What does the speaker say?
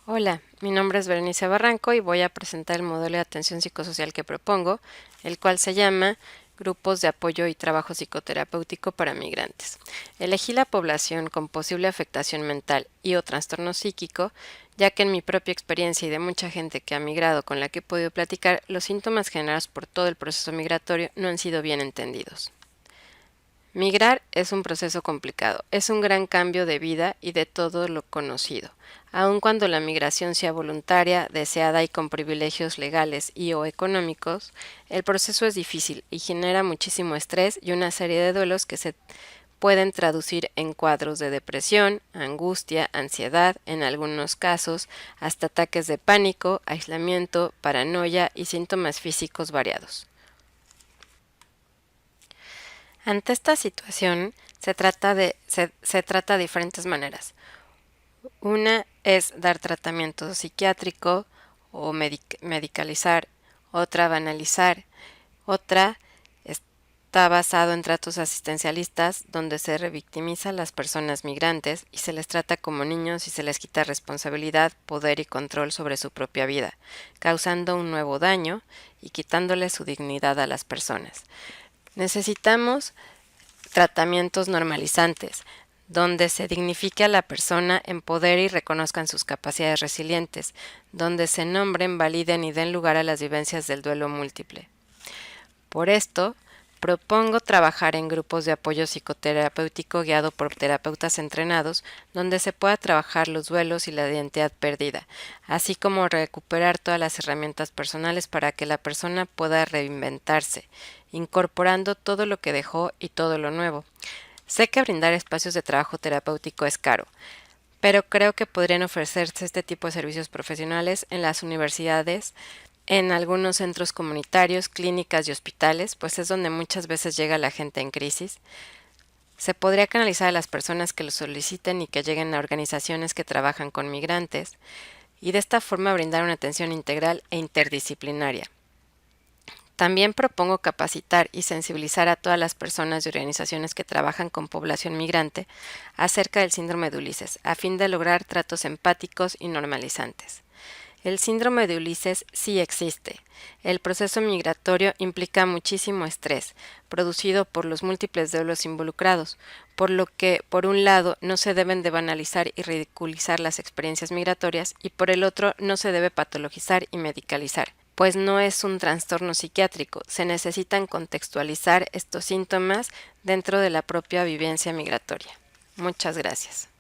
Hola, mi nombre es Berenice Barranco y voy a presentar el modelo de atención psicosocial que propongo, el cual se llama Grupos de Apoyo y Trabajo Psicoterapéutico para Migrantes. Elegí la población con posible afectación mental y o trastorno psíquico, ya que en mi propia experiencia y de mucha gente que ha migrado con la que he podido platicar, los síntomas generados por todo el proceso migratorio no han sido bien entendidos. Migrar es un proceso complicado, es un gran cambio de vida y de todo lo conocido. Aun cuando la migración sea voluntaria, deseada y con privilegios legales y o económicos, el proceso es difícil y genera muchísimo estrés y una serie de duelos que se pueden traducir en cuadros de depresión, angustia, ansiedad, en algunos casos, hasta ataques de pánico, aislamiento, paranoia y síntomas físicos variados. Ante esta situación se trata de diferentes maneras. Una es dar tratamiento psiquiátrico o medicalizar, otra banalizar, otra está basado en tratos asistencialistas donde se revictimiza a las personas migrantes y se les trata como niños y se les quita responsabilidad, poder y control sobre su propia vida, causando un nuevo daño y quitándole su dignidad a las personas. Necesitamos tratamientos normalizantes, donde se dignifique a la persona, empodere y reconozcan sus capacidades resilientes, donde se nombren, validen y den lugar a las vivencias del duelo múltiple. Por esto, propongo trabajar en grupos de apoyo psicoterapéutico guiado por terapeutas entrenados, donde se pueda trabajar los duelos y la identidad perdida, así como recuperar todas las herramientas personales para que la persona pueda reinventarse, incorporando todo lo que dejó y todo lo nuevo. Sé que brindar espacios de trabajo terapéutico es caro, pero creo que podrían ofrecerse este tipo de servicios profesionales en las universidades, en algunos centros comunitarios, clínicas y hospitales, pues es donde muchas veces llega la gente en crisis. Se podría canalizar a las personas que lo soliciten y que lleguen a organizaciones que trabajan con migrantes, y de esta forma brindar una atención integral e interdisciplinaria. También propongo capacitar y sensibilizar a todas las personas y organizaciones que trabajan con población migrante acerca del síndrome de Ulises, a fin de lograr tratos empáticos y normalizantes. El síndrome de Ulises sí existe. El proceso migratorio implica muchísimo estrés, producido por los múltiples duelos involucrados, por lo que, por un lado, no se deben de banalizar y ridiculizar las experiencias migratorias y por el otro, no se debe patologizar y medicalizar, pues no es un trastorno psiquiátrico, se necesitan contextualizar estos síntomas dentro de la propia vivencia migratoria. Muchas gracias.